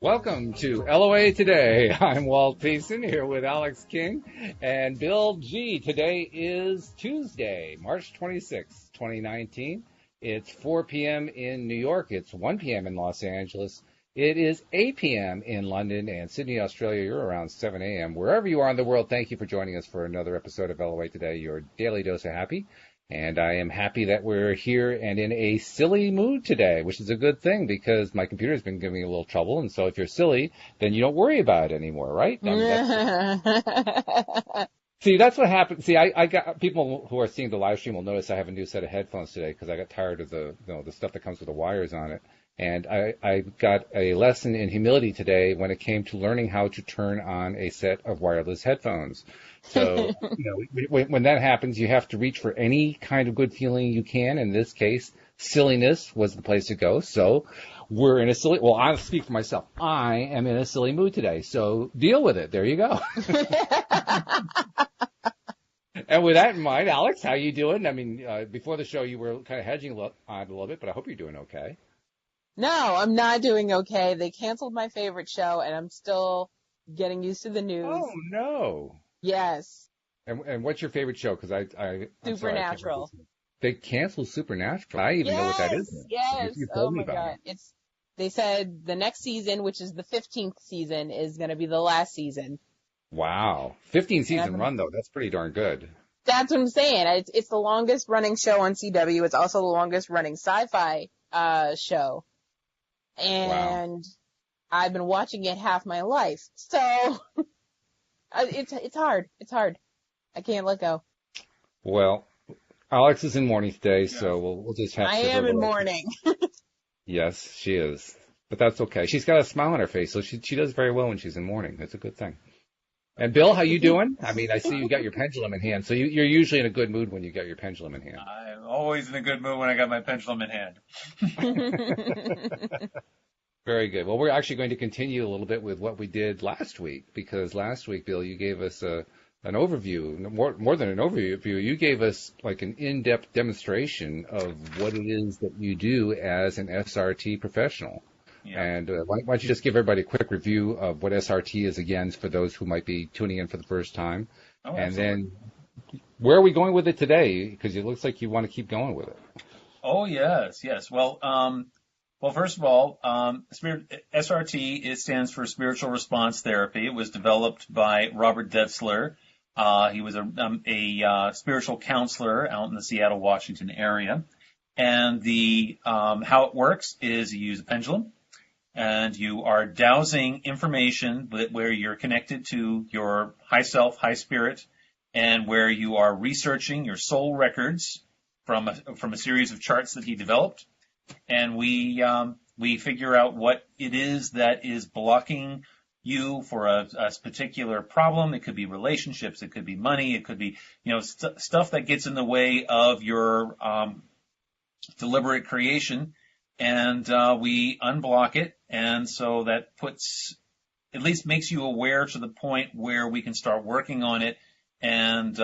Welcome to LOA Today. I'm Walt Peason here with Alyx King and Bill G. Today is Tuesday, March 26, 2019. It's 4 p.m. in New York. It's 1 p.m. in Los Angeles. It is 8 p.m. in London and Sydney, Australia. You're around 7 a.m. Wherever you are in the world, thank you for joining us for another episode of LOA Today, your daily dose of happy. And I am happy that we're here and in a silly mood today, which is a good thing because my computer's been giving me a little trouble. And so if you're silly, then you don't worry about it anymore, right? See, that's what happened. See, I got people who are seeing the live stream will notice I have a new set of headphones today because I got tired of the stuff that comes with the wires on it. And I got a lesson in humility today when it came to learning how to turn on a set of wireless headphones. So, when that happens, you have to reach for any kind of good feeling you can. In this case, silliness was the place to go. So we're in a silly, well, I'll speak for myself. I am in a silly mood today. So deal with it. There you go. And with that in mind, Alyx, how you doing? I mean, before the show, you were kind of hedging on a little bit, but I hope you're doing okay. No, I'm not doing okay. They canceled my favorite show, and I'm still getting used to the news. Oh, no. Yes. And what's your favorite show? Because Supernatural. They canceled Supernatural. I even know what that is. Yes. You Oh told me my about God. They said the next season, which is the 15th season, is going to be the last season. Wow. 15-season run, though. That's pretty darn good. That's what I'm saying. It's the longest running show on CW. It's also the longest running sci-fi show. And wow. I've been watching it half my life. So it's hard. It's hard. I can't let go. Well, Alyx is in mourning today, so we'll just have to. I am in mourning. Yes, she is. But that's okay. She's got a smile on her face, so she does very well when she's in mourning. That's a good thing. And Bill, how you doing? I mean, I see you got your pendulum in hand, so you're usually in a good mood when you got your pendulum in hand. I'm always in a good mood when I got my pendulum in hand. Very good. Well, we're actually going to continue a little bit with what we did last week, because last week, Bill, you gave us an overview, more than an overview. You gave us like an in-depth demonstration of what it is that you do as an SRT professional. Yeah. And why don't you just give everybody a quick review of what SRT is again for those who might be tuning in for the first time. Oh, and then where are we going with it today? Because it looks like you want to keep going with it. Oh, yes. Well, first of all, SRT, it stands for Spiritual Response Therapy. It was developed by Robert Detzler. He was a spiritual counselor out in the Seattle, Washington area. And how it works is you use a pendulum. And you are dowsing information where you're connected to your high self, high spirit, and where you are researching your soul records from a series of charts that he developed. And we figure out what it is that is blocking you for a particular problem. It could be relationships, it could be money, it could be stuff that gets in the way of your deliberate creation. And we unblock it, and so that at least makes you aware to the point where we can start working on it and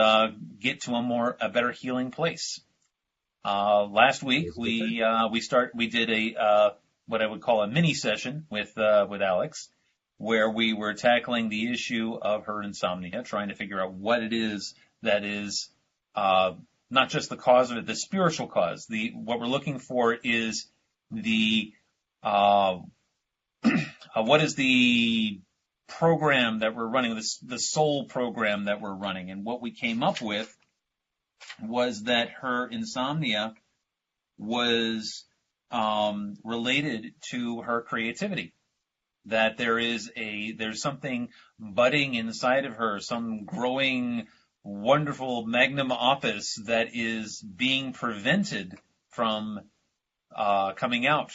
get to a better healing place. Last week we did what I would call a mini session with Alyx, where we were tackling the issue of her insomnia, trying to figure out what it is that is not just the cause of it, the spiritual cause. What we're looking for is what is the program that we're running, the soul program that we're running. And what we came up with was that her insomnia was related to her creativity, that there's something budding inside of her, some growing wonderful magnum opus that is being prevented from coming out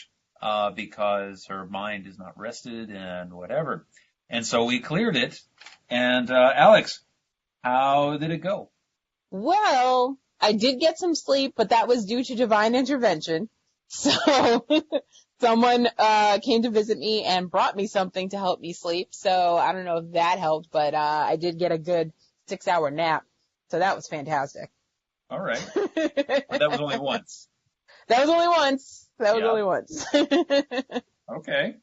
because her mind is not rested and whatever. And so we cleared it. And Alyx, how did it go? Well, I did get some sleep, but that was due to divine intervention. So someone came to visit me and brought me something to help me sleep. So I don't know if that helped, but I did get a good 6-hour nap. So that was fantastic. All right. But that was only once. That was only once. Okay.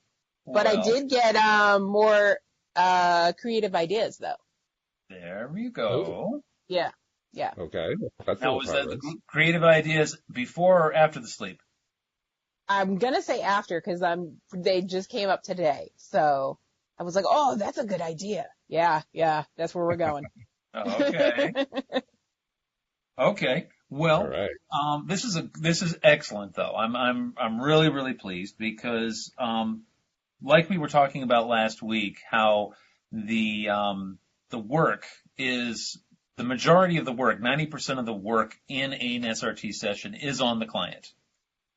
But I did get more creative ideas, though. There we go. Yeah. Okay. That's a Now, little was that progress. the creative ideas before or after the sleep? I'm gonna say after, because they just came up today. So I was like, oh, that's a good idea. Yeah, that's where we're going. Okay. Okay. Well, All right. this is excellent though. I'm really, really pleased because, like we were talking about last week, how the work is the majority of the work, 90% of the work in an SRT session is on the client.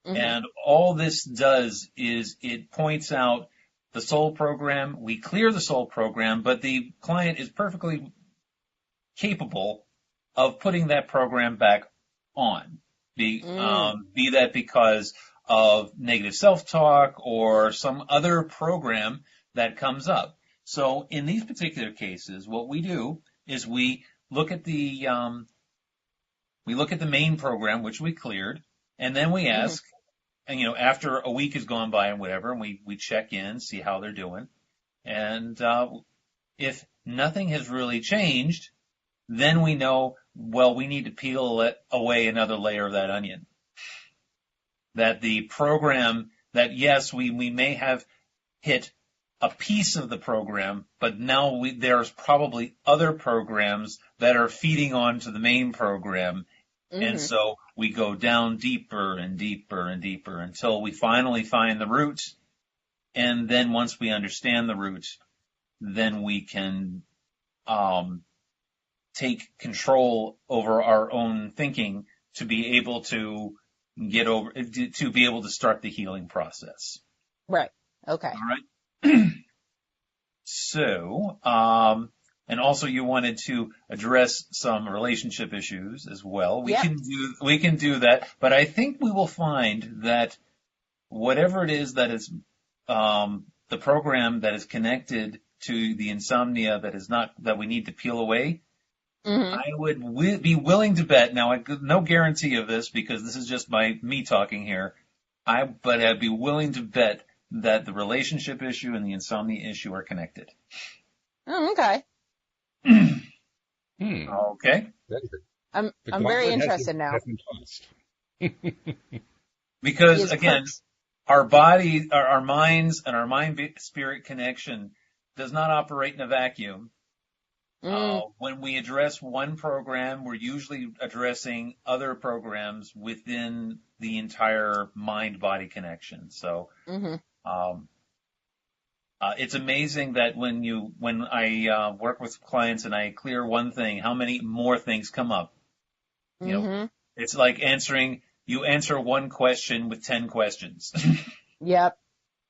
Mm-hmm. And all this does is it points out the soul program. We clear the soul program, but the client is perfectly capable of putting that program back on. Be that because of negative self-talk or some other program that comes up. So in these particular cases, what we do is we look at the main program, which we cleared, and then we ask, and after a week has gone by and whatever, and we check in, see how they're doing. And if nothing has really changed, then we know, well, we need to peel away another layer of that onion. That the program, that yes, we may have hit a piece of the program, but now there's probably other programs that are feeding onto the main program. Mm-hmm. And so we go down deeper and deeper and deeper until we finally find the root. And then once we understand the root, then we can take control over our own thinking to be able to be able to start the healing process. Right. Okay. All right. So, and also you wanted to address some relationship issues as well. We can do that, but I think we will find that whatever it is that is, the program that is connected to the insomnia that we need to peel away, I would be willing to bet, now no guarantee of this because this is just me talking here, but I'd be willing to bet that the relationship issue and the insomnia issue are connected. Oh, okay. Okay. I'm very interested now. Because again, our body, our minds, and our mind-spirit connection does not operate in a vacuum. When we address one program, we're usually addressing other programs within the entire mind-body connection. So, it's amazing that when I work with clients and I clear one thing, how many more things come up. It's like you answer one question with 10 questions. Yep.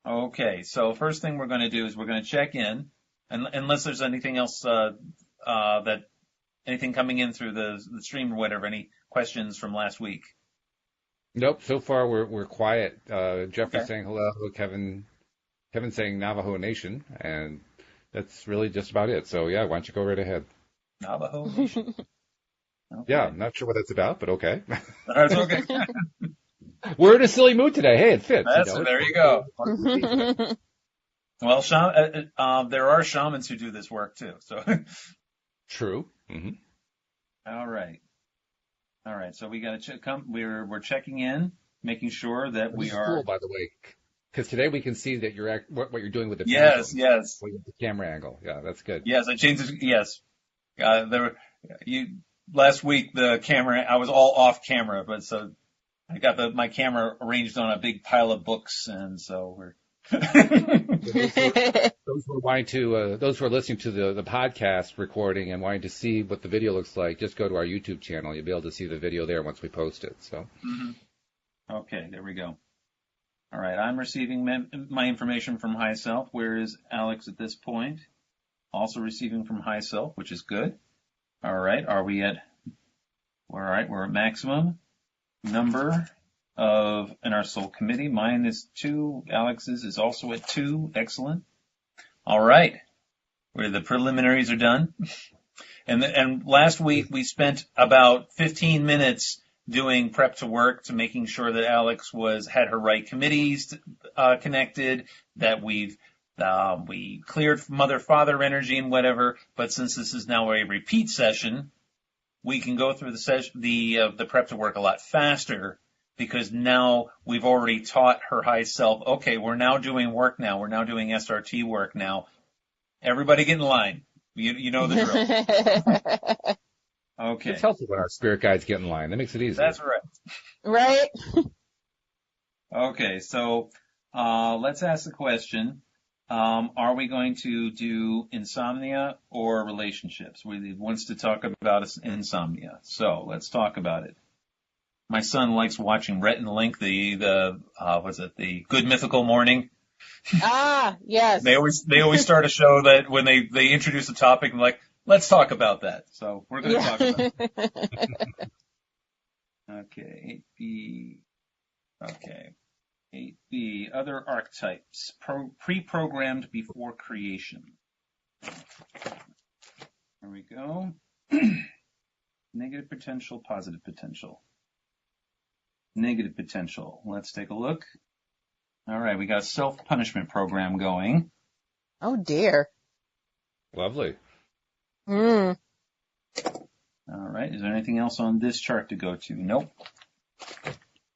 Okay, so first thing we're going to do is we're going to check in, and unless there's anything else anything coming in through the stream or whatever, any questions from last week? Nope. So far we're quiet. Jeffrey's saying hello. Kevin saying Navajo Nation, and that's really just about it. So yeah, why don't you go right ahead? Navajo Nation. Okay. Yeah, I'm not sure what that's about, but okay. That's okay. We're in a silly mood today. Hey, it fits. There you go. Well, there are shamans who do this work too. So true. Mm-hmm. All right. So we got to we're checking in, making sure that we are. Cool, by the way, because today we can see that what you're doing with the yes. The camera angle. Yeah, that's good. Yes, I changed it. Yes, last week the camera I was all off camera, but so I got my camera arranged on a big pile of books, and so we're. Those who are listening to the podcast recording and wanting to see what the video looks like, just go to our YouTube channel. You'll be able to see the video there once we post it. So. Okay, there we go. All right, I'm receiving my information from High Self. Where is Alyx at this point? Also receiving from High Self, which is good. All right, we're at maximum number in our soul committee. Mine is 2. Alyx's is also at 2. Excellent. All right. Where the preliminaries are done. And last week we spent about 15 minutes doing prep to work to making sure that Alyx had her right committees connected, that we've We cleared mother, father energy and whatever, but since this is now a repeat session, we can go through the prep to work a lot faster because now we've already taught her high self, okay, we're now doing work now. We're now doing SRT work now. Everybody get in line. You know the drill. Okay. It's helpful when our spirit guides get in line. That makes it easy. That's right. Right? Okay, so let's ask the question. Are we going to do insomnia or relationships? We wants to talk about insomnia. So let's talk about it. My son likes watching Rhett and Link, the Good Mythical Morning. Ah, yes. They always start a show that when they introduce a topic, like, let's talk about that. So we're going to talk about it. Okay, 8B. Okay. 8B, other archetypes, pre-programmed before creation. There we go. Negative potential, positive potential. Negative potential. Let's take a look. All right, we got a self-punishment program going. Oh, dear. Lovely. Mm. All right, is there anything else on this chart to go to? Nope.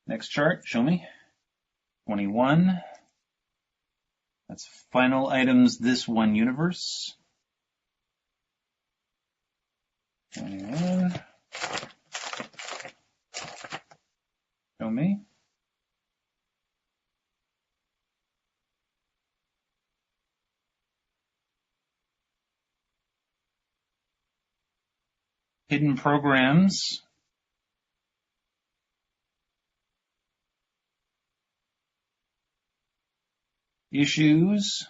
Next chart, show me. 21. That's final items, this one universe. 21. Show me. Hidden programs. Issues.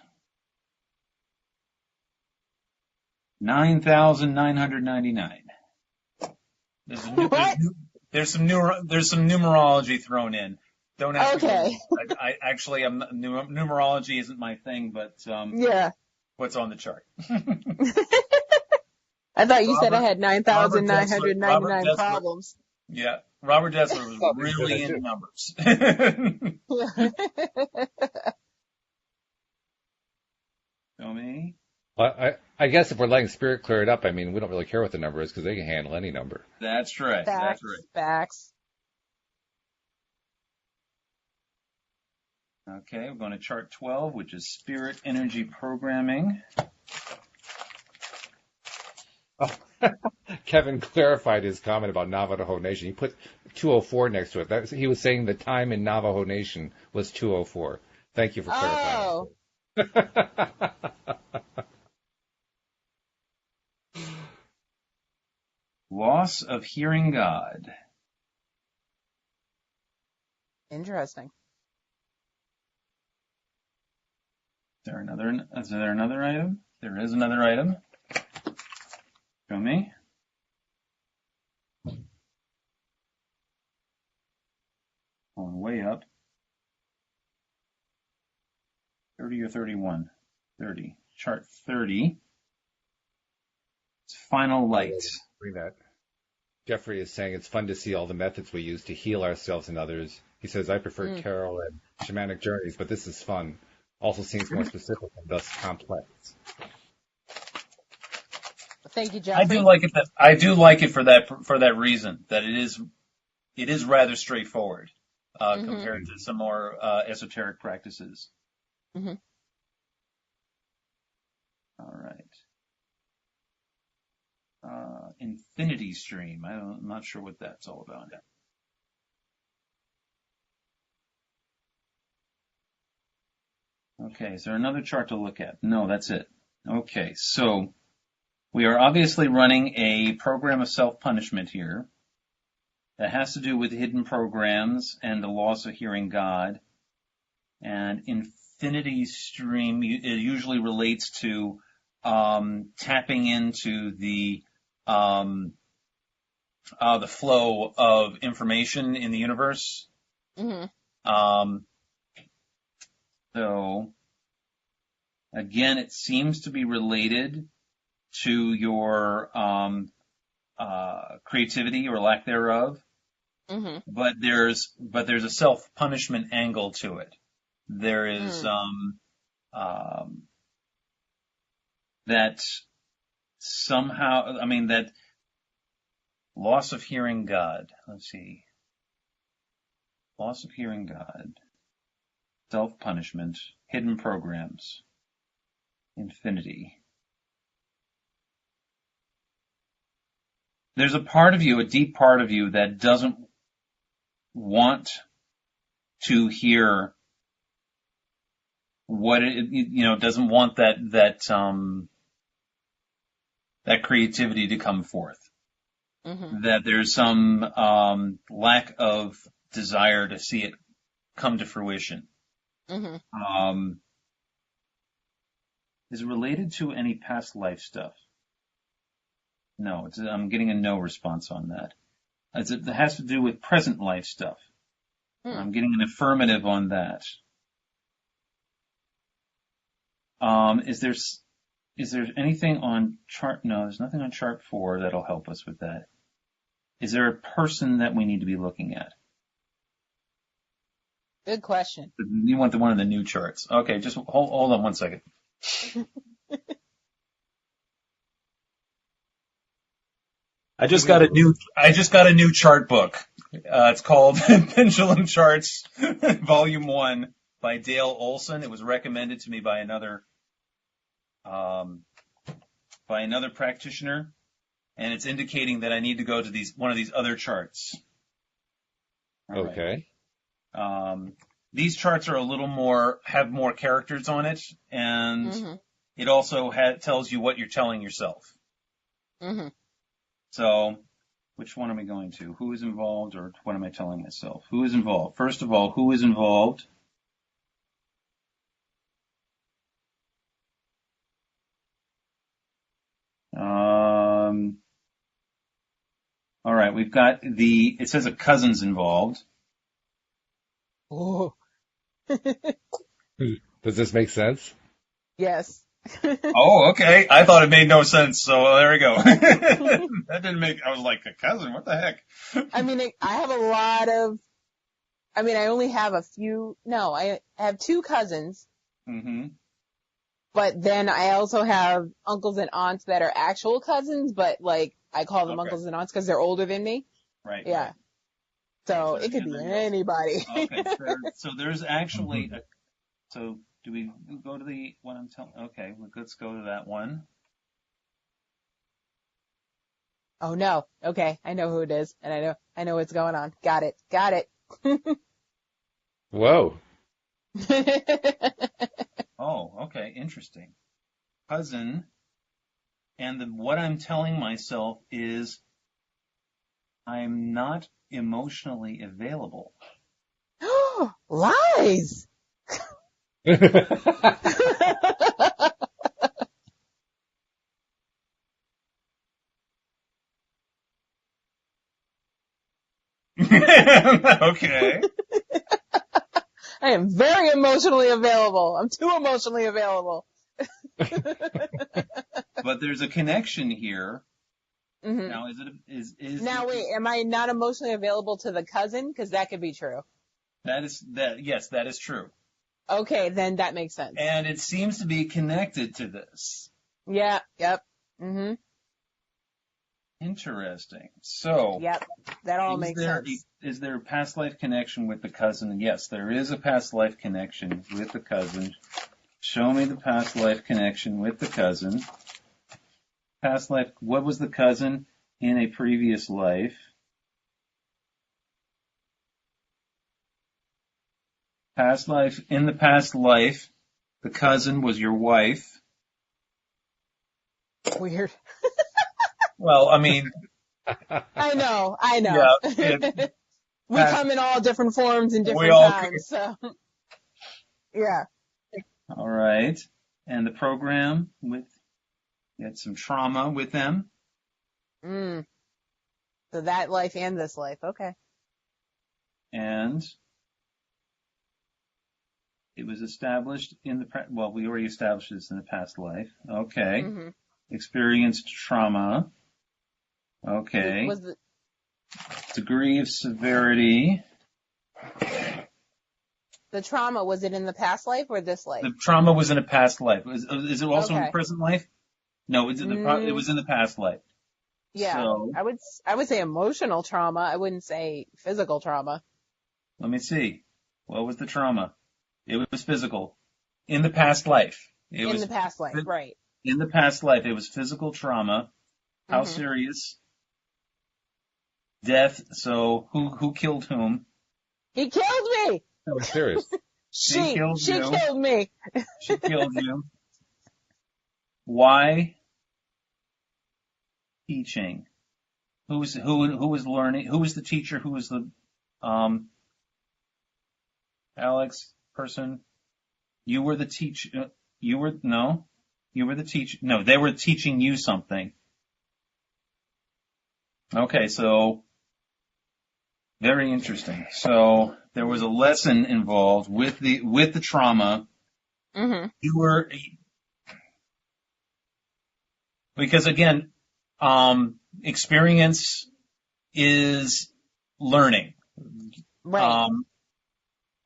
9,999. There's some numerology thrown in. Don't ask me. I actually, numerology isn't my thing, but yeah. What's on the chart? I thought you said I had 9,999 problems. Yeah, Robert Dessler was really into numbers. Show me. Well, I guess if we're letting spirit clear it up, I mean, we don't really care what the number is because they can handle any number. That's right. Facts, that's right. Facts. Okay, we're going to chart 12, which is spirit energy programming. Oh, Kevin clarified his comment about Navajo Nation. He put 204 next to it. He was saying the time in Navajo Nation was 204. Thank you for clarifying. Oh. Loss of hearing God. Interesting. Is there another item? There is another item. Show me. Going way up. 30 or 31? 30. Chart 30. It's final light. Bring that. Jeffrey is saying it's fun to see all the methods we use to heal ourselves and others. He says, I prefer tarot and shamanic journeys, but this is fun. Also seems more specific and thus complex. Thank you, Jeffrey. I do like it for that reason, that it is rather straightforward compared to some more esoteric practices. Mm-hmm. All right. Infinity Stream. I'm not sure what that's all about. Okay, is there another chart to look at? No, that's it. Okay, so we are obviously running a program of self-punishment here that has to do with hidden programs and the loss of hearing God. And Infinity Stream, it usually relates to tapping into the flow of information in the universe. Mm-hmm. So again, it seems to be related to your creativity or lack thereof. Mm-hmm. But there's a self-punishment angle to it. There is that somehow, that loss of hearing God. Let's see. Loss of hearing God. Self-punishment. Hidden programs. Infinity. There's a part of you, a deep part of you, that doesn't want to hear what it, doesn't want that creativity to come forth. Mm-hmm. That there's some lack of desire to see it come to fruition. Mm-hmm. Is it related to any past life stuff? No, I'm getting a no response on that. It has to do with present life stuff. I'm getting an affirmative on that. Is there anything on chart? No, there's nothing on chart 4 that'll help us with that. Is there a person that we need to be looking at? Good question. You want one of the new charts. Okay, just hold on one second. I just got a new chart book. It's called Pendulum Charts, Volume 1 by Dale Olson. It was recommended to me by another practitioner, and it's indicating that I need to go to one of these other charts. All okay. Right. These charts are a little have more characters on it, and it also tells you what you're telling yourself. Mm-hmm. So, which one am I going to? Who is involved, or what am I telling myself? Who is involved? First of all, who is involved? All right, we've got it says a cousin's involved. Oh. Does this make sense? Yes. Oh, okay. I thought it made no sense, so there we go. That didn't make, I was like, a cousin? What the heck? I only have I have 2 cousins. Mm-hmm. But then I also have uncles and aunts that are actual cousins, but I call them uncles and aunts because they're older than me. Right. Yeah. Right. So it could be anybody. Okay. So there's actually, so do we go to the one I'm telling? Okay, let's go to that one. Oh no. Okay. I know who it is, and I know what's going on. Got it. Whoa. Oh, okay. Interesting. Cousin. And what I'm telling myself is I'm not emotionally available. Lies. Okay. I am very emotionally available. I'm too emotionally available. But there's a connection here. Mm-hmm. Now, wait, am I not emotionally available to the cousin? Because that could be true. Yes, that is true. Okay, then that makes sense. And it seems to be connected to this. Yeah, yep. Mm-hmm. Interesting. So. Yep, that all makes sense. Is there a past life connection with the cousin? Yes, there is a past life connection with the cousin. Show me the past life connection with the cousin. Past life, what was the cousin in a previous life? Past life, in the past life, the cousin was your wife. Weird. Well, I mean. I know. Yeah, we come in all different forms and different times, so. Yeah. All right. And the program you had some trauma with them. So that life and this life. Okay. And it was established we already established this in the past life. Okay. Mm-hmm. Experienced trauma. Okay. Degree of severity. The trauma, was it in the past life or this life? The trauma was in a past life. Is it also in the present life? No, it was in the past life. Yeah, So, I would say emotional trauma. I wouldn't say physical trauma. let me see. What was the trauma? It was physical. In the past life. In the past life, right. In the past life, it was physical trauma. How Mhm. serious? Death. So, who killed whom? He killed me! That was serious. She killed She you. killed me. She killed you. Why? Teaching. Who was learning? Who was the teacher? Who was the Alyx person? You were the teacher. You were the teacher. No, they were teaching you something. Okay, so very interesting. So there was a lesson involved with the trauma. Mhm. Because again, experience is learning. Right.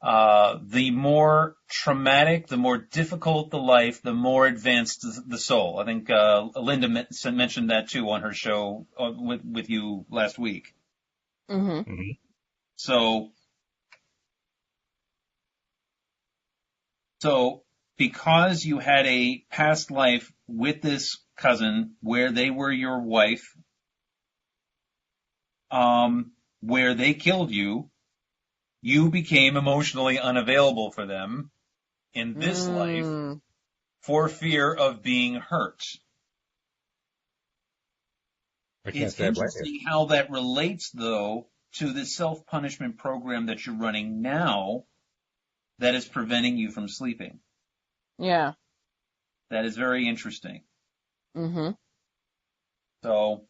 The more traumatic, the more difficult the life, the more advanced the soul. I think Linda mentioned that too on her show with you last week. Mhm. Mm-hmm. So because you had a past life with this cousin where they were your wife, where they killed you, you became emotionally unavailable for them in this life for fear of being hurt. It's interesting how that relates, though, to the self-punishment program that you're running now that is preventing you from sleeping. Yeah. That is very interesting. Mhm. So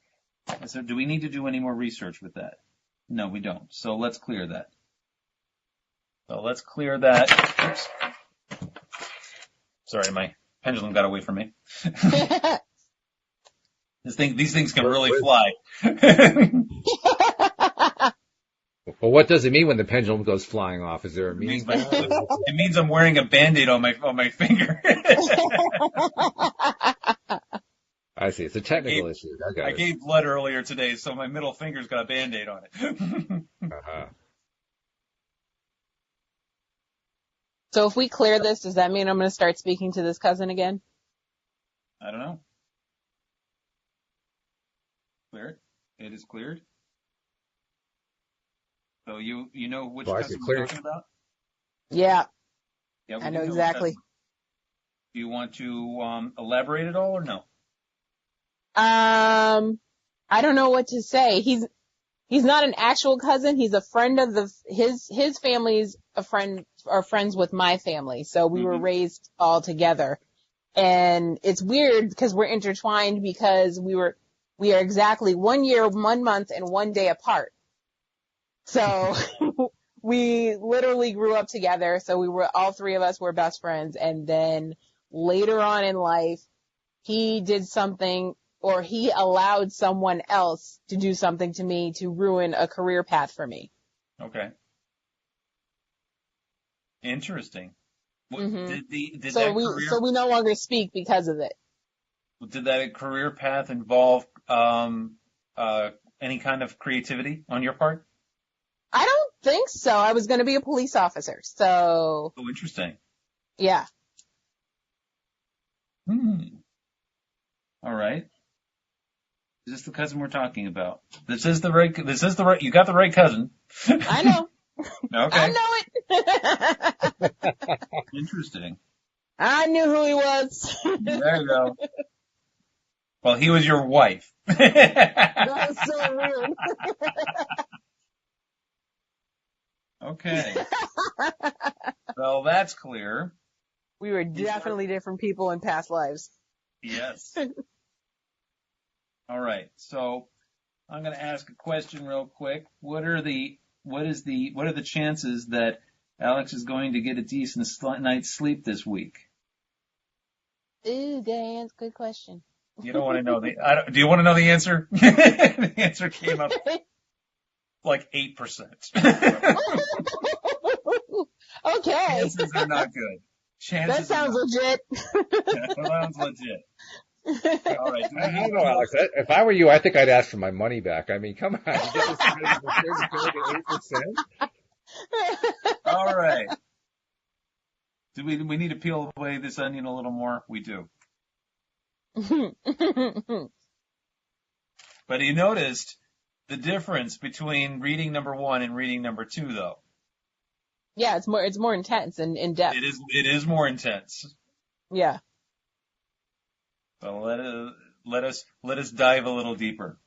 do we need to do any more research with that? No, we don't. So let's clear that. Oops. Sorry, my pendulum got away from me. These things can really fly. Well, what does it mean when the pendulum goes flying off? Is there a meaning? It means I'm wearing a Band-Aid on my finger. I see. It's a technical issue. I gave blood earlier today, so my middle finger's got a Band-Aid on it. Uh-huh. So if we clear this, does that mean I'm going to start speaking to this cousin again? I don't know. Cleared? It is cleared? So you know which cousin we're talking about? Yeah. Yeah, I know exactly. Do you want to elaborate at all or no? I don't know what to say. He's not an actual cousin. He's a friend of his family's are friends with my family. So we were raised all together. And it's weird because we're intertwined because we are exactly 1 year, 1 month, and 1 day apart. So we literally grew up together. So all three of us were best friends. And then later on in life, he did something, or he allowed someone else to do something to me to ruin a career path for me. Okay. Interesting. Mm-hmm. So we no longer speak because of it. Did that career path involve any kind of creativity on your part? I don't think so. I was going to be a police officer. So. Oh, interesting. Yeah. All right. Is this the cousin we're talking about? This is the right, you got the right cousin. I know. Okay. I know it. Interesting. I knew who he was. There you go. Well, he was your wife. That was so weird. Okay. Well, that's clear. We were definitely different people in past lives. Yes. All right. So I'm going to ask a question real quick. What are the chances that Alyx is going to get a decent night's sleep this week? Ooh, good question. You don't want to know do you want to know the answer? The answer came up like 8%. Okay. Chances are not good. That sounds legit. That sounds legit. All right. I don't know, Alex. If I were you, I think I'd ask for my money back. I mean, come on. You get this kind of return to go to 8%? All right. Do we need to peel away this onion a little more? We do. But you noticed the difference between reading number 1 and reading number 2, though. Yeah, it's more intense and in depth. It is more intense. Yeah. So let us dive a little deeper.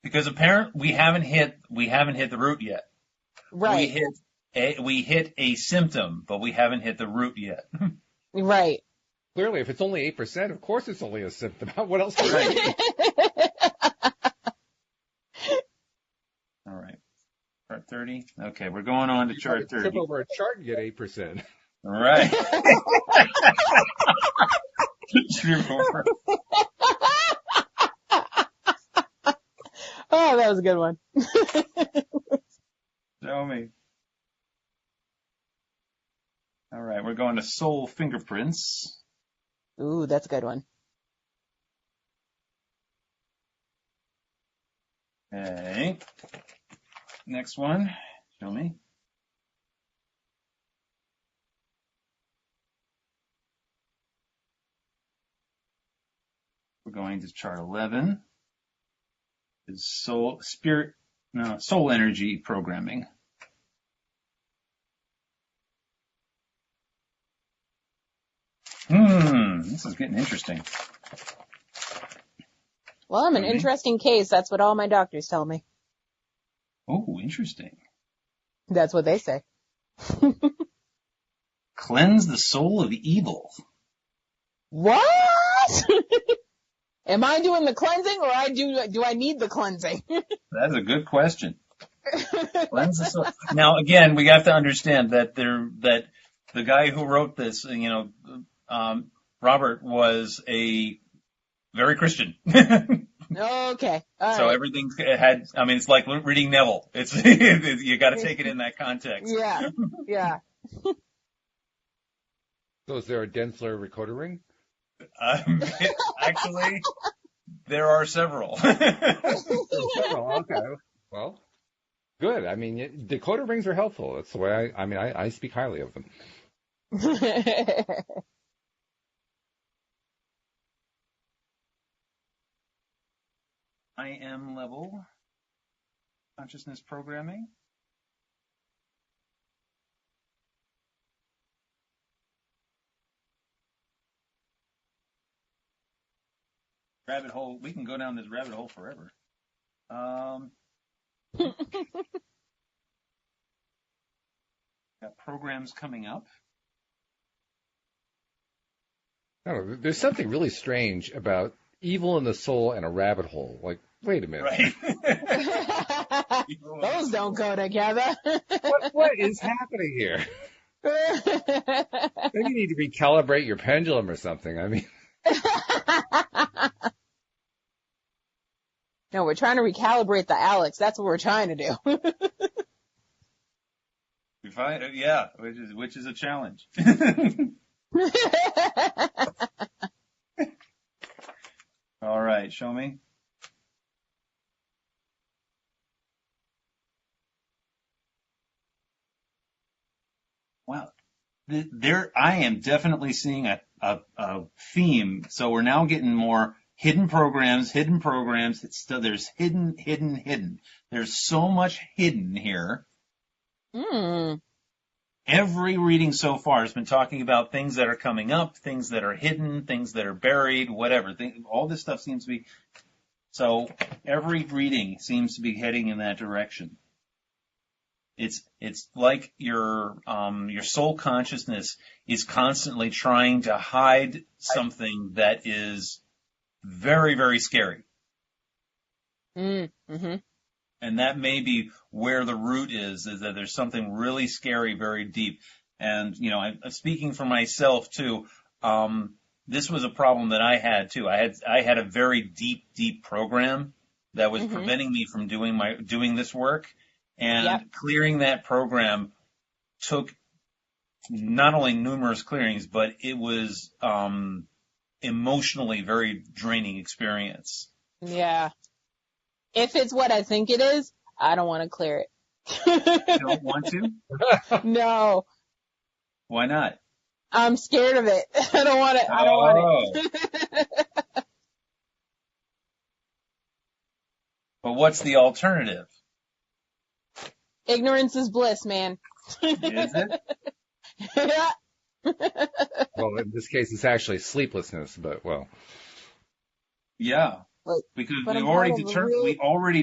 Because we haven't hit the root yet. Right. We hit a symptom, but we haven't hit the root yet. Right. Clearly, if it's only 8%, of course it's only a symptom. What else do you need? All right. Chart 30. Okay, we're going on to chart 30. Trip over a chart and get 8%. All right. Trip over. Oh, that was a good one. Show me. All right, we're going to soul fingerprints. Ooh, that's a good one. Okay. Next one. Show me. We're going to chart 11. Is soul energy programming. This is getting interesting. Well, I'm an interesting case. That's what all my doctors tell me. Oh, interesting. That's what they say. Cleanse the soul of evil. What? Am I doing the cleansing or do I need the cleansing? That's a good question. Cleanse the soul. Now, again, we have to understand that the guy who wrote this, Robert was a very Christian. Okay. All so right. everything it's like reading Neville. It's you got to take it in that context. Yeah. Yeah. So is there a Densler recorder ring? Actually, there are several. Okay. Well, good. I mean, decoder rings are helpful. That's the way I speak highly of them. I am level consciousness programming. Rabbit hole. We can go down this rabbit hole forever. Got programs coming up. No, there's something really strange about evil in the soul and a rabbit hole. Like, wait a minute. Right. Those don't go together. What is happening here? Maybe you need to recalibrate your pendulum or something. I mean. No, we're trying to recalibrate the Alyx. That's what we're trying to do. We find it, yeah, which is a challenge. All right, show me. Wow, I am definitely seeing a theme. So we're now getting more hidden programs. It's still, there's hidden. There's so much hidden here. Every reading so far has been talking about things that are coming up, things that are hidden, things that are buried, whatever. All this stuff seems to be. So every reading seems to be heading in that direction. It's like your soul consciousness is constantly trying to hide something that is very, very scary. Mm-hmm. And that may be where the root is that there's something really scary, very deep. And, I'm speaking for myself too. This was a problem that I had too. I had a very deep program that was preventing me from doing this work. And clearing that program took not only numerous clearings, but it was, emotionally very draining experience. Yeah. If it's what I think it is, I don't want to clear it. You don't want to? No. Why not? I'm scared of it. I don't want it. I don't want it. But what's the alternative? Ignorance is bliss, man. Is it? Yeah. Well, in this case, it's actually sleeplessness, but well. Yeah. Because we already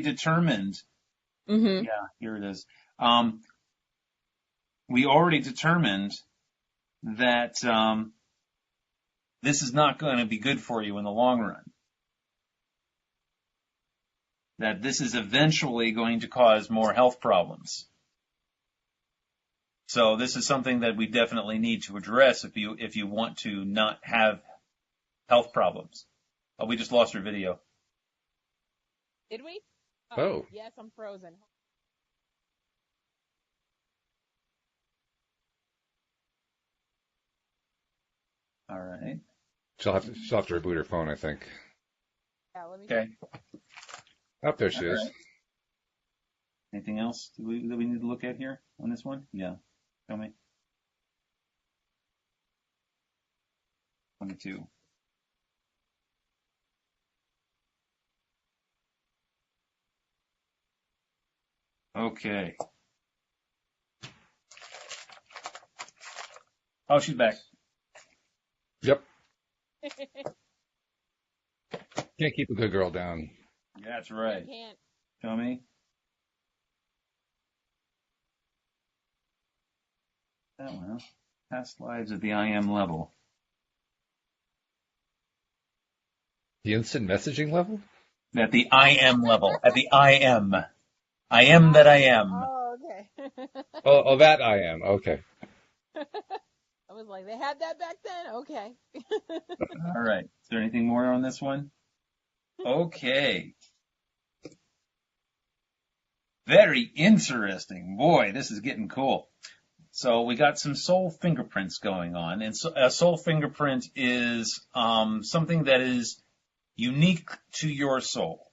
determined. Mm-hmm. Yeah, here it is. We already determined that this is not going to be good for you in the long run. That this is eventually going to cause more health problems. So this is something that we definitely need to address if you want to not have health problems. Oh, we just lost our video. Did we? Oh. Yes, I'm frozen. All right. She'll have to reboot her phone, I think. Yeah, let me. Okay. Oh, there she is. Right. Anything else that we need to look at here on this one? Yeah. Tell me. 22. Okay. Oh, she's back. Yep. Can't keep a good girl down. Yeah, that's right. I can't. Tell me. That one, huh? Past lives at the I am level. The instant messaging level? At the I am level. At the I am. I am that I am. Oh, okay. Oh, that I am. Okay. I was like, they had that back then? Okay. All right. Is there anything more on this one? Okay. Very interesting. Boy, this is getting cool. So we got some soul fingerprints going on. And so a soul fingerprint is something that is unique to your soul.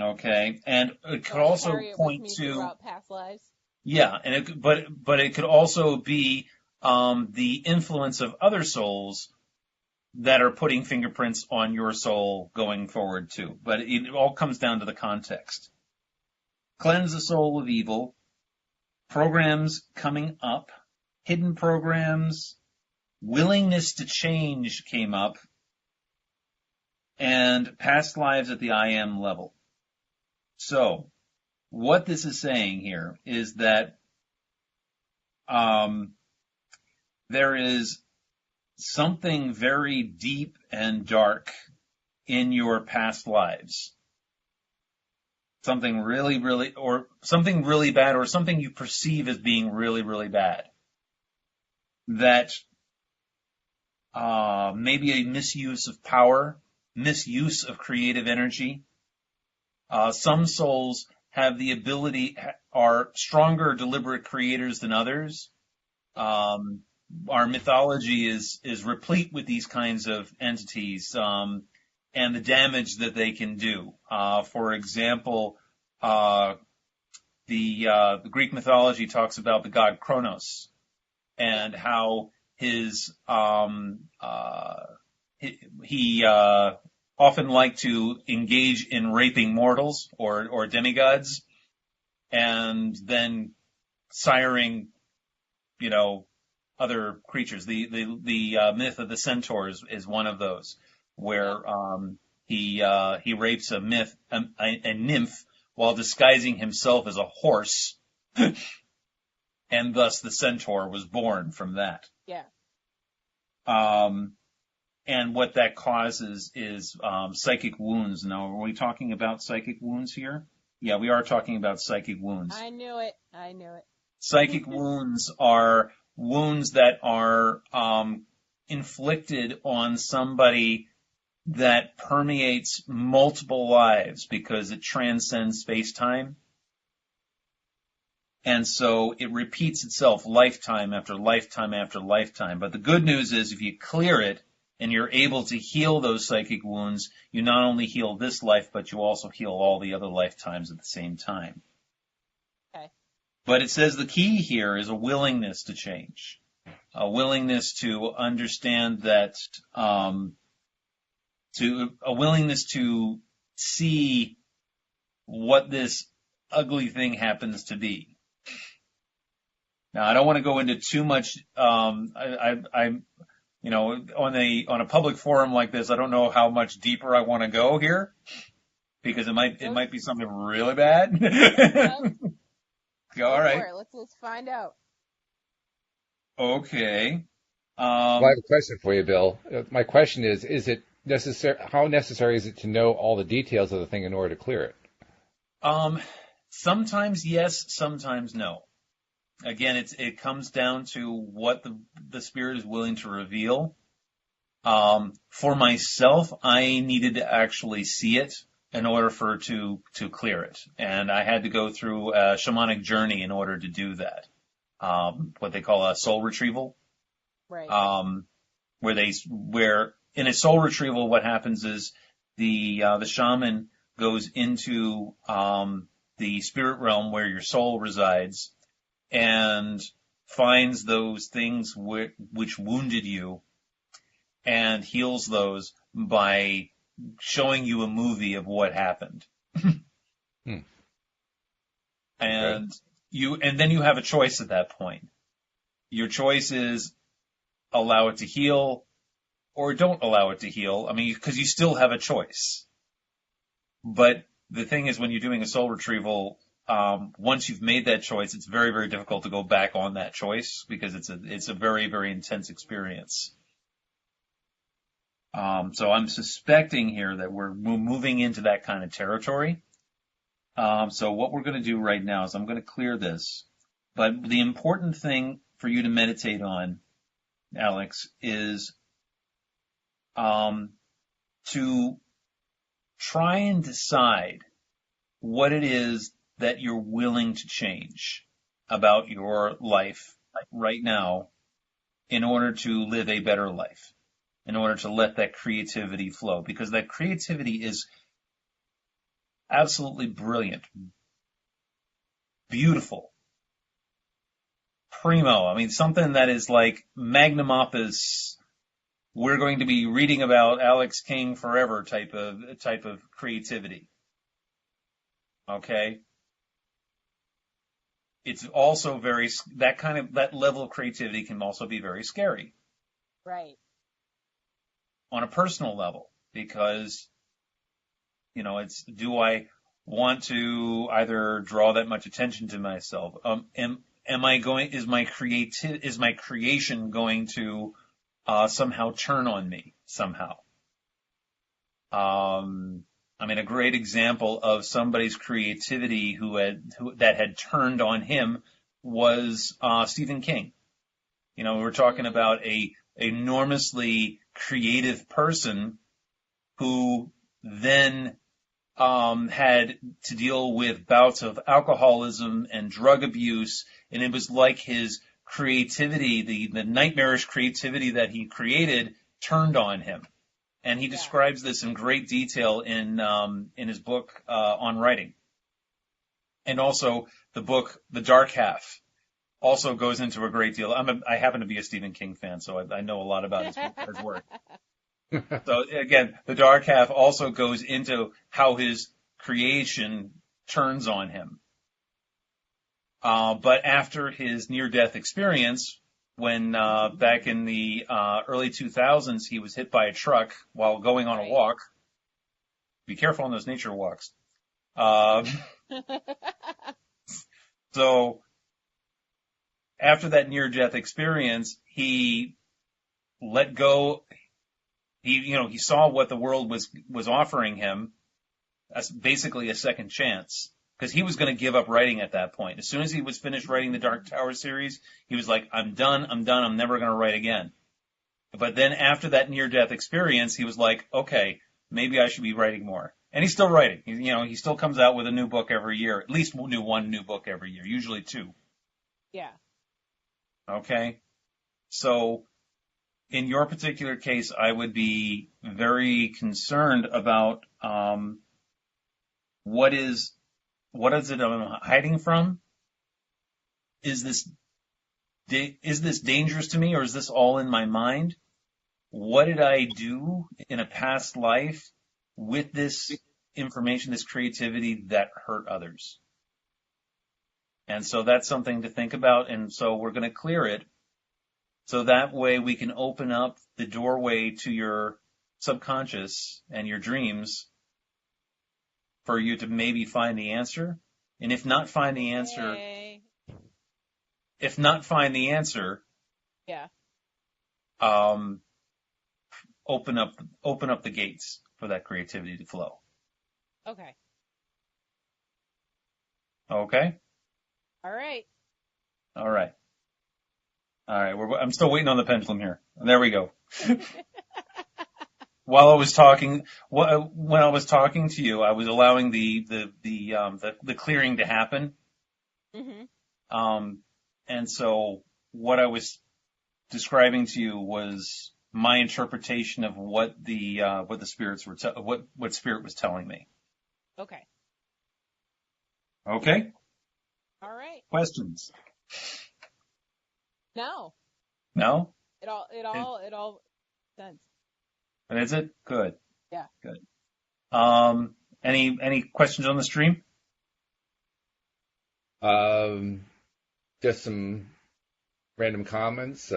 Okay. And it could also point to past lives. Yeah, and but it could also be the influence of other souls that are putting fingerprints on your soul going forward too. But it all comes down to the context. Cleanse the soul of evil, programs coming up, hidden programs, willingness to change came up, and past lives at the I am level. So, what this is saying here is that there is something very deep and dark in your past lives. Something really, really, or something really bad, or something you perceive as being really, really bad. That maybe a misuse of power, misuse of creative energy. Some souls have the ability, are stronger deliberate creators than others. Our mythology is replete with these kinds of entities, and the damage that they can do. For example, the Greek mythology talks about the god Kronos and how he often liked to engage in raping mortals or demigods, and then siring, other creatures. The myth of the centaurs is one of those, where he rapes a nymph while disguising himself as a horse, and thus the centaur was born from that. Yeah. And what that causes is psychic wounds. Now, are we talking about psychic wounds here? Yeah, we are talking about psychic wounds. I knew it. Psychic wounds are wounds that are inflicted on somebody that permeates multiple lives because it transcends space-time. And so it repeats itself lifetime after lifetime after lifetime. But the good news is if you clear it and you're able to heal those psychic wounds, you not only heal this life, but you also heal all the other lifetimes at the same time. Okay. But it says the key here is a willingness to change, a willingness to understand that, a willingness to see what this ugly thing happens to be. Now, I don't want to go into too much. On a public forum like this, I don't know how much deeper I want to go here, because it might be something really bad. All right. Let's find out. Okay. Well, I have a question for you, Bill. My question is it necessary? How necessary is it to know all the details of the thing in order to clear it? Sometimes yes, sometimes no. Again, it comes down to what the spirit is willing to reveal. For myself, I needed to actually see it in order to clear it. And I had to go through a shamanic journey in order to do that. What they call a soul retrieval. Right. Where in a soul retrieval, what happens is the shaman goes into, the spirit realm where your soul resides, and finds those things which wounded you and heals those by showing you a movie of what happened. And then you have a choice at that point. Your choice is allow it to heal or don't allow it to heal. I mean, because you still have a choice. But the thing is, when you're doing a soul retrieval, once you've made that choice, it's very, very difficult to go back on that choice, because it's a very, very intense experience. So I'm suspecting here that we're moving into that kind of territory. So what we're going to do right now is I'm going to clear this. But the important thing for you to meditate on, Alyx, is to try and decide what it is that you're willing to change about your life right now in order to live a better life, in order to let that creativity flow, because that creativity is absolutely brilliant, beautiful, primo. I mean, something that is like magnum opus. We're going to be reading about Alyx King forever type of creativity. Okay? It's also that level of creativity can also be very scary. Right. On a personal level, because, do I want to either draw that much attention to myself? Is my creation going to somehow turn on me somehow? A great example of somebody's creativity that had turned on him was Stephen King. We're talking about a enormously creative person who then had to deal with bouts of alcoholism and drug abuse, and it was like his creativity, the nightmarish creativity that he created, turned on him. And he describes this in great detail in his book on writing. And also the book The Dark Half also goes into a great deal. I happen to be a Stephen King fan, so I know a lot about his work. So again, The Dark Half also goes into how his creation turns on him. But after his near-death experience, when back in the early 2000s he was hit by a truck while going on a walk. Be careful on those nature walks. So after that near-death experience, he let go. He saw what the world was offering him, as basically a second chance. Because he was going to give up writing at that point. As soon as he was finished writing the Dark Tower series, he was like, I'm done, I'm never going to write again. But then after that near-death experience, he was like, okay, maybe I should be writing more. And he's still writing. He still comes out with a new book every year, at least one new book every year, usually two. Yeah. Okay? So in your particular case, I would be very concerned about what is it I'm hiding from? Is this dangerous to me, or is this all in my mind? What did I do in a past life with this information, this creativity that hurt others? And so that's something to think about. And so we're going to clear it. So that way we can open up the doorway to your subconscious and your dreams for you to maybe find the answer. And if not find the answer, Yeah. Open up the gates for that creativity to flow. Okay. Okay? All right. All right. I'm still waiting on the pendulum here. There we go. While I was talking, when I was talking to you, I was allowing the clearing to happen. Mm-hmm. And so what I was describing to you was my interpretation of what the spirits were what Spirit was telling me. Okay. Okay? All right. Questions? No. No? It all sense. And is it? Good. Yeah. Good. Any questions on the stream? Just some random comments.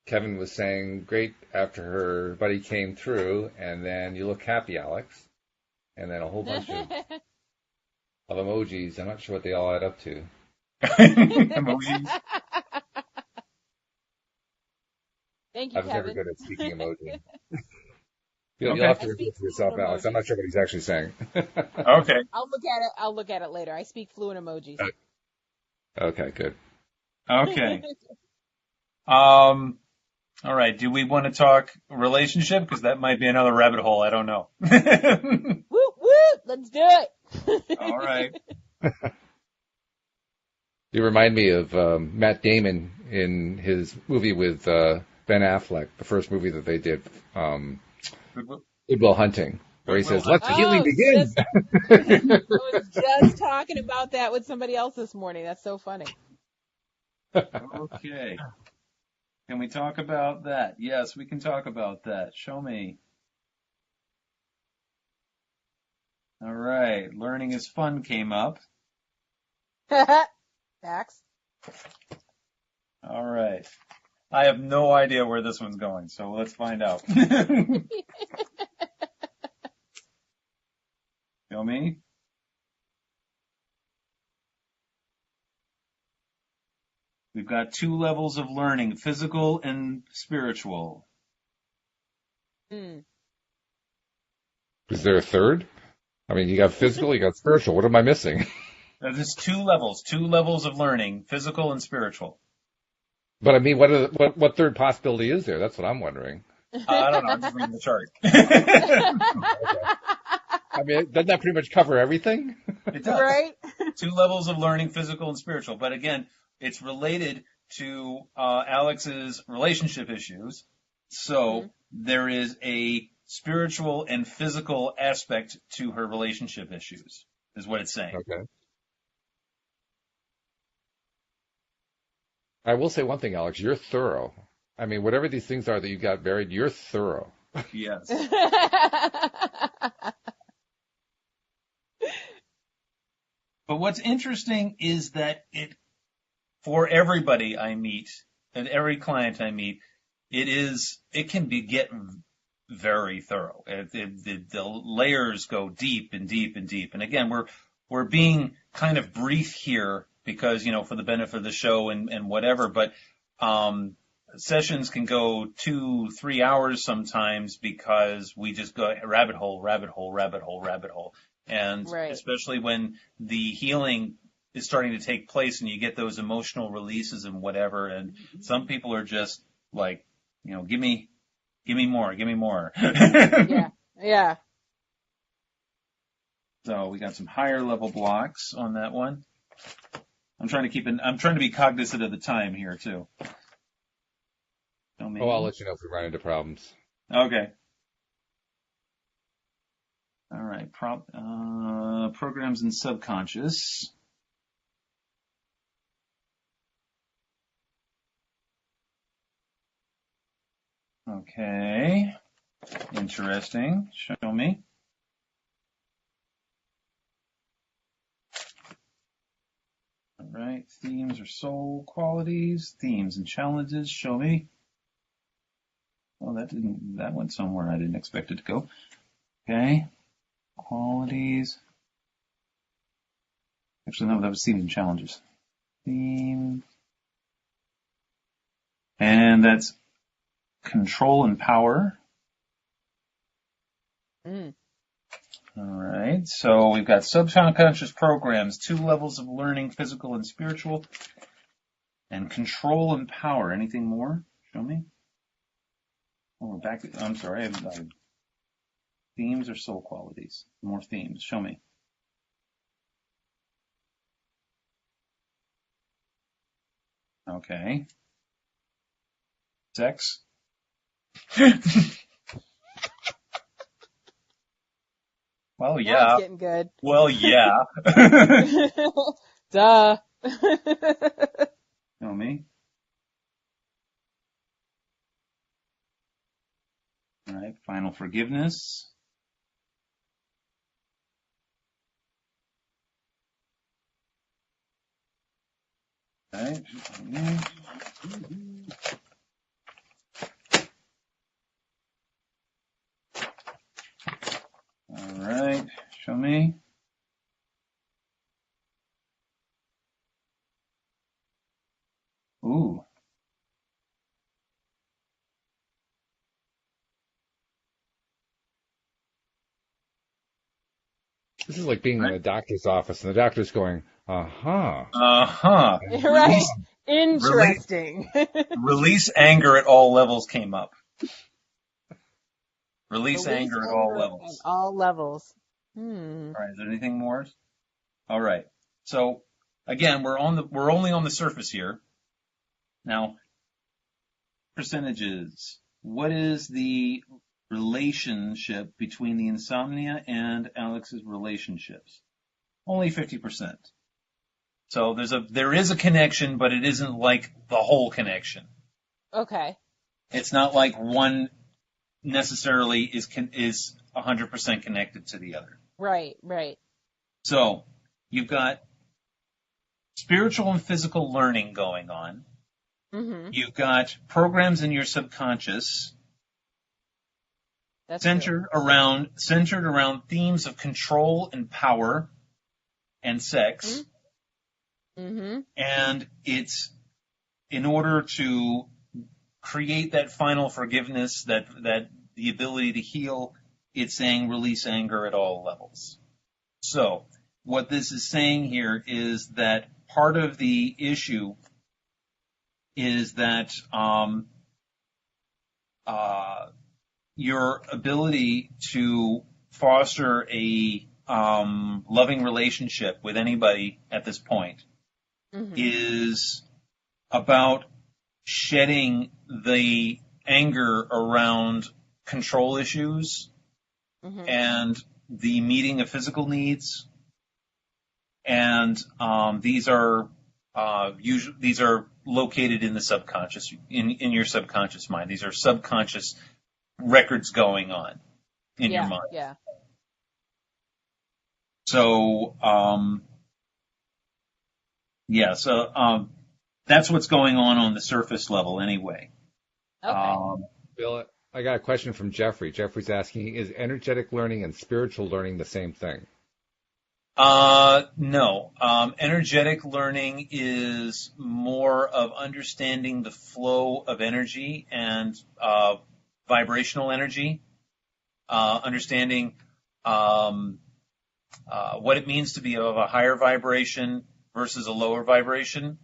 Kevin was saying, great after her buddy came through, and then you look happy, Alyx. And then a whole bunch of emojis. I'm not sure what they all add up to. Emojis. Thank you, I was Kevin. never good at speaking emoji. You'll Okay. have to repeat for yourself, Alyx. I'm not sure what he's actually saying. Okay. I'll look at it later. I speak fluent emojis. Okay, good. Okay. All right. Do we want to talk relationship? Because that might be another rabbit hole. I don't know. Woo woo! Let's do it. All right. You remind me of Matt Damon in his movie with Ben Affleck, the first movie that they did, Good Will Hunting, where he says, "Let the healing begin." I was just talking about that with somebody else this morning. That's so funny. Okay. Can we talk about that? Yes, we can talk about that. Show me. All right. Learning is fun came up. Max. All right. I have no idea where this one's going, so let's find out. Show me. We've got 2 levels of learning, physical and spiritual. Mm. Is there a third? I mean, you got physical, you got spiritual. What am I missing? There's 2 levels of learning, physical and spiritual. But I mean, what third possibility is there? That's what I'm wondering. I don't know. I'm just reading the chart. I mean, doesn't that pretty much cover everything? It does. Right? 2 levels of learning, physical and spiritual. But again, it's related to Alyx's relationship issues. So there is a spiritual and physical aspect to her relationship issues, is what it's saying. Okay. I will say one thing, Alyx. You're thorough. I mean, whatever these things are that you got buried, you're thorough. Yes. But what's interesting is that for everybody I meet and every client I meet, it can get very thorough. The layers go deep and deep and deep. And again, we're being kind of brief here because, for the benefit of the show and whatever, but, sessions can go 2-3 hours sometimes because we just go rabbit hole, rabbit hole, rabbit hole, rabbit hole. And Right. Especially when the healing is starting to take place and you get those emotional releases and whatever. And some people are just like, give me more, give me more. Yeah. Yeah. So we got some higher level blocks on that one. I'm trying to be cognizant of the time here too. Show me. Oh, I'll let you know if we run into problems. Okay. All right. Programs and subconscious. Okay. Interesting. Show me. All right. Themes or soul qualities. Themes and challenges. Show me. Oh, that went somewhere I didn't expect it to go. Okay. Qualities. Actually, no, that was themes and challenges. Theme. And that's control and power. Mm. All right. So we've got subconscious programs, 2 levels of learning, physical and spiritual, and control and power. Anything more? Show me. Oh, we're back. I'm sorry. Themes or soul qualities? More themes. Show me. Okay. Sex. Well, Now yeah. it's getting good. Well, yeah. Duh. Show me. All right. Final forgiveness. All right. All right. Show me. Ooh. This is like being in a doctor's office, and the doctor's going, uh-huh. Uh-huh. Right. Interesting. Release anger at all levels came up. Release anger at all levels. At all levels. All right. Is there anything more? All right. So again, we're only on the surface here. Now, percentages. What is the relationship between the insomnia and Alyx's relationships? Only 50%. So there is a connection, but it isn't like the whole connection. Okay. It's not like one necessarily is 100% connected to the other. Right, right. So you've got spiritual and physical learning going on. Mm-hmm. You've got programs in your subconscious centered around themes of control and power and sex. Mm-hmm. And it's in order to create that final forgiveness, that the ability to heal, it's saying release anger at all levels. So what this is saying here is that part of the issue is that your ability to foster a loving relationship with anybody at this point is about shedding the anger around control issues and the meeting of physical needs. And these are located in the subconscious, in your subconscious mind. These are subconscious records going on in your mind. Yeah. So, that's what's going on the surface level anyway. Okay. Bill, I got a question from Jeffrey. Jeffrey's asking, is energetic learning and spiritual learning the same thing? No. Energetic learning is more of understanding the flow of energy and vibrational energy, understanding what it means to be of a higher vibration versus a lower vibration,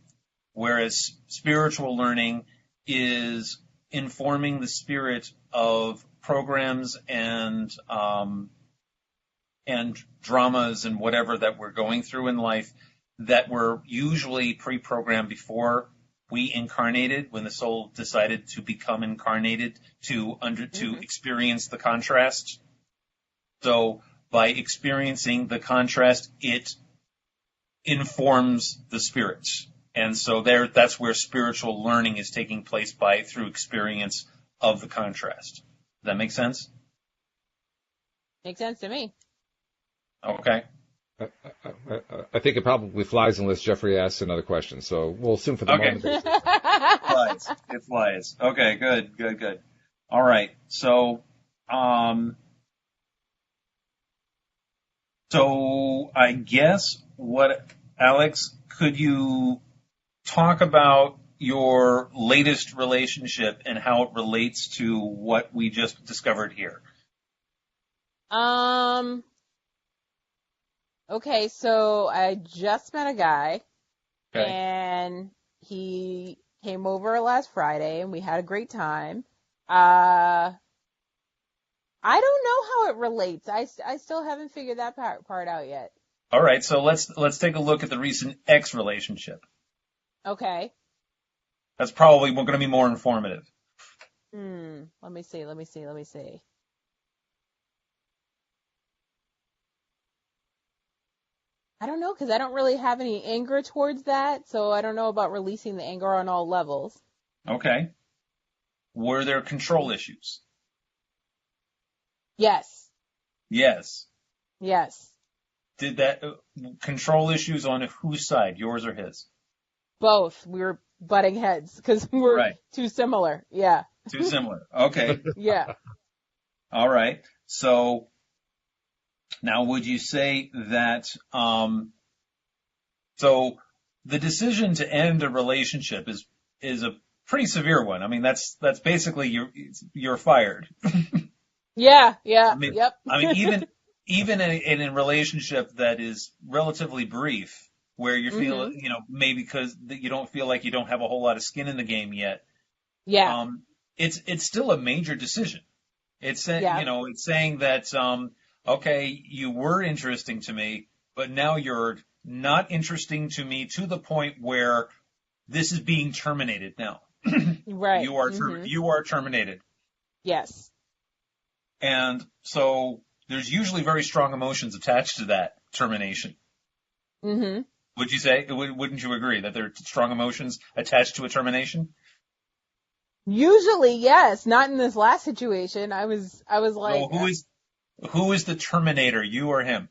whereas spiritual learning is informing the spirit of programs and dramas and whatever that we're going through in life that were usually pre-programmed before we incarnated, when the soul decided to become incarnated to experience the contrast. So by experiencing the contrast, it informs the spirits. And so that's where spiritual learning is taking place through experience of the contrast. Does that make sense? Makes sense to me. Okay. I think it probably flies unless Jeffrey asks another question. So we'll assume for the moment. It flies. Okay, good. All right. So I guess Alyx, could you talk about your latest relationship and how it relates to what we just discovered here? Okay, so I just met a guy, Okay. and he came over last Friday, and we had a great time. I don't know how it relates. I still haven't figured that part out yet. All right, so let's take a look at the recent ex relationship. Okay. That's probably going to be more informative. Let me see. I don't know, because I don't really have any anger towards that, so I don't know about releasing the anger on all levels. Okay. Were there control issues? Yes. Yes. Yes. Did that control issues on whose side, yours or his? Both. We were butting heads because we're Right. too similar. Yeah. Too similar. Okay. Yeah. All right. So now would you say that, so the decision to end a relationship is a pretty severe one. I mean, that's basically you're fired. Yeah. I mean, Yep. even in a relationship that is relatively brief, where you feel, maybe because you don't feel like you don't have a whole lot of skin in the game yet. Yeah. It's still a major decision. It's Yeah. it's saying that, okay, you were interesting to me, but now you're not interesting to me to the point where this is being terminated now. Right. You are terminated. Yes. And so there's usually very strong emotions attached to that termination. Mm-hmm. Would you say? Wouldn't you agree that there are strong emotions attached to a termination? Usually, yes. Not in this last situation. I was like, So who is the terminator, you or him?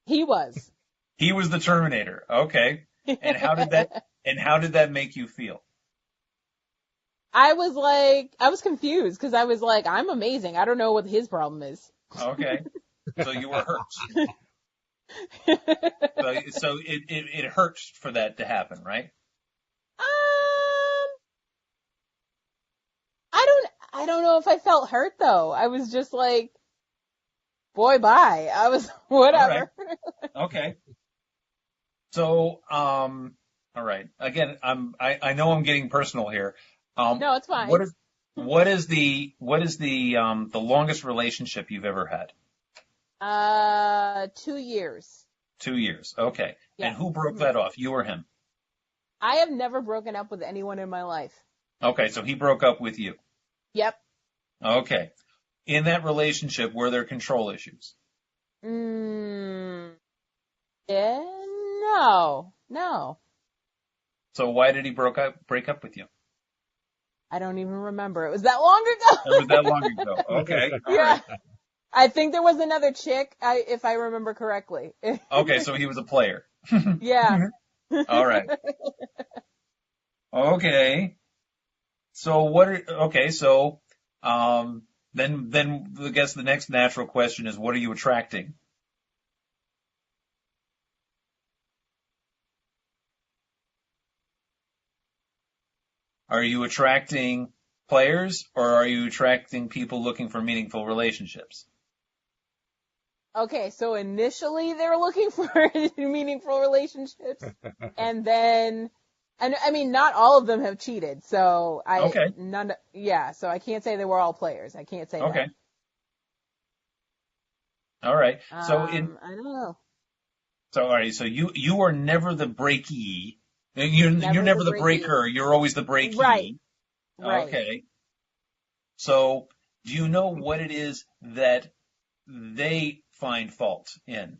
he was. He was the terminator. Okay. And how did that make you feel? I was confused because I was like, I'm amazing. I don't know what his problem is. Okay. So you were hurt. So it hurts for that to happen, right? I don't know if I felt hurt though. I was just like, boy, bye. I was whatever. All right. Okay. So, all right. Again, I know I'm getting personal here. No, it's fine. What is the longest relationship you've ever had? 2 years. 2 years. Okay. Yeah. And who broke that off? You or him? I have never broken up with anyone in my life. Okay, so he broke up with you. Yep. Okay. In that relationship, were there control issues? No. So why did he break up with you? I don't even remember. It was that long ago. It was that long ago. Okay. All Yeah. right. I think there was another chick, if I remember correctly. Okay, so he was a player. Yeah. All right. Okay. So then I guess the next natural question is, what are you attracting? Are you attracting players, or are you attracting people looking for meaningful relationships? Okay, so initially they were looking for meaningful relationships, and then, and I mean, not all of them have cheated, so so I can't say they were all players. I can't say Okay. that. All right. So I don't know. So all right. So you are never the breakee. And you're never the breakee. breaker. You're always the breakee. Right. Okay. So, do you know what it is that they find fault in?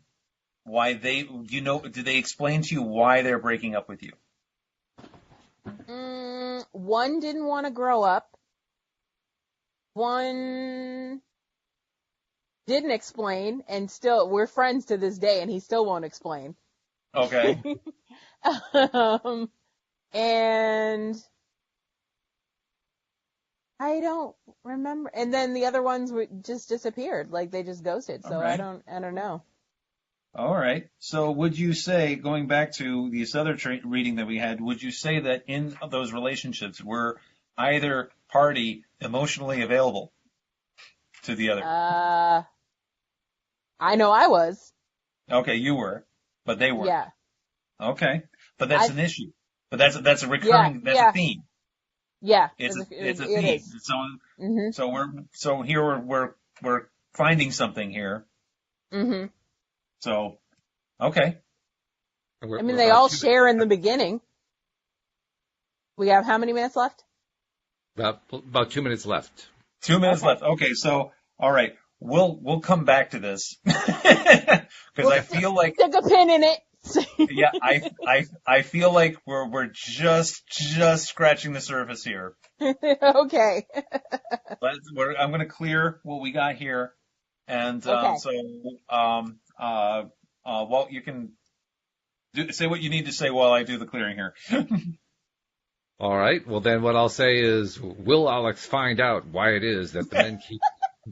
Why do they explain to you why they're breaking up with you? One didn't want to grow up. One didn't explain, and still, we're friends to this day, and he still won't explain. Okay. And I don't remember. And then the other ones just disappeared, like they just ghosted. So Okay. I don't know. All right. So would you say, going back to this other reading that we had, would you say that in those relationships were either party emotionally available to the other? I know I was. Okay, you were, but they weren't. Yeah. Okay, but that's an issue. But that's a recurring, that's a theme. Yeah. It's a it theme. is. So here we're finding something here. Mm-hmm. So, okay. I mean, they all share in the beginning. We have how many minutes left? About 2 minutes left. 2 minutes left. Okay, so all right, we'll come back to this because I feel like stick a pin in it. yeah, I feel like we're just scratching the surface here. Okay. I'm going to clear what we got here, and well, you can say what you need to say while I do the clearing here. All right. Well, then what I'll say is, will Alyx find out why it is that the men keep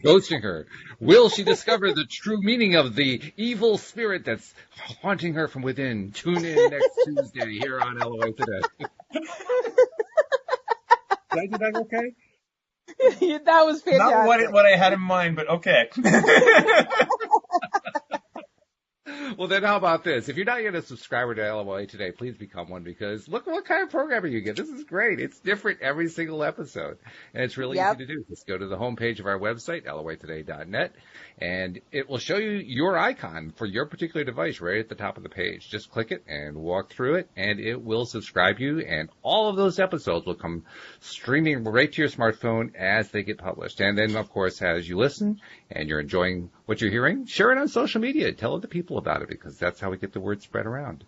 ghosting her? Will she discover the true meaning of the evil spirit that's haunting her from within? Tune in next Tuesday here on LOA Today. Did I do that okay? That was fantastic. Not what I had in mind, but okay. Well, then how about this? If you're not yet a subscriber to LOA Today, please become one, because look what kind of programming you get. This is great. It's different every single episode, and it's really easy to do. Just go to the homepage of our website, loatoday.net, and it will show you your icon for your particular device right at the top of the page. Just click it and walk through it, and it will subscribe you, and all of those episodes will come streaming right to your smartphone as they get published. And then, of course, as you listen and you're enjoying what you're hearing, share it on social media. Tell other people about it, because that's how we get the word spread around.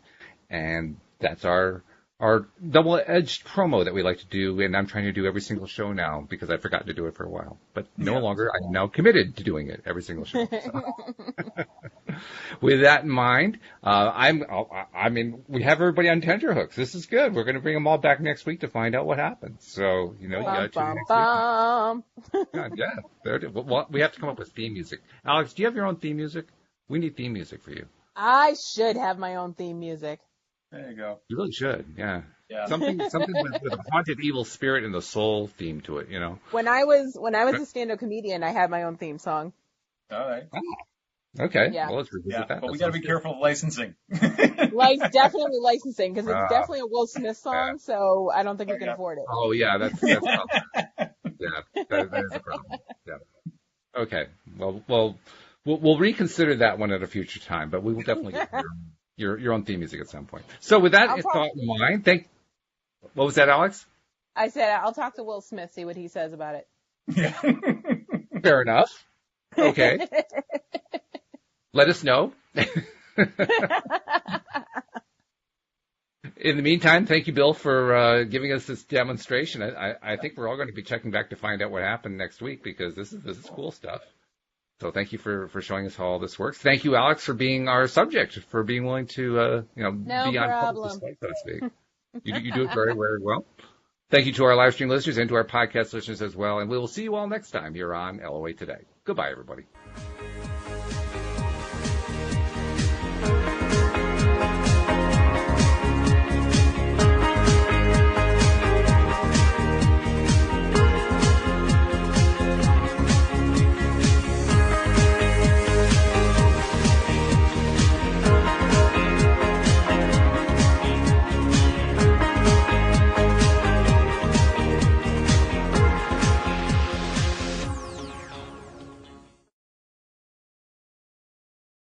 And that's our double-edged promo that we like to do, and I'm trying to do every single show now because I've forgotten to do it for a while. But no longer, I'm now committed to doing it every single show. So. With that in mind, I mean, we have everybody on tenterhooks. This is good. We're going to bring them all back next week to find out what happens. So, you got to next week. Yeah. We have to come up with theme music. Alyx, do you have your own theme music? We need theme music for you. I should have my own theme music. There you go. You really should, yeah. Yeah. Something with a haunted evil spirit and the soul theme to it, When I was a stand-up comedian, I had my own theme song. All right. Okay. Yeah. Well, let's revisit that. But we got to be careful of licensing. Definitely licensing, because it's definitely a Will Smith song, so I don't think we can afford it. Oh, yeah, that's probably, yeah, that is a problem. Yeah. Okay. Well, we'll reconsider that one at a future time, but we will definitely get your own theme music at some point. So with that thought in mind, what was that, Alyx? I said I'll talk to Will Smith, see what he says about it. Yeah. Fair enough. Okay. Let us know. In the meantime, thank you, Bill, for giving us this demonstration. I think we're all going to be checking back to find out what happened next week, because this is cool stuff. So thank you for showing us how all this works. Thank you, Alyx, for being our subject, for being willing to be on public display, so to speak. You do it very, very well. Thank you to our live stream listeners and to our podcast listeners as well. And we will see you all next time here on LOA Today. Goodbye, everybody.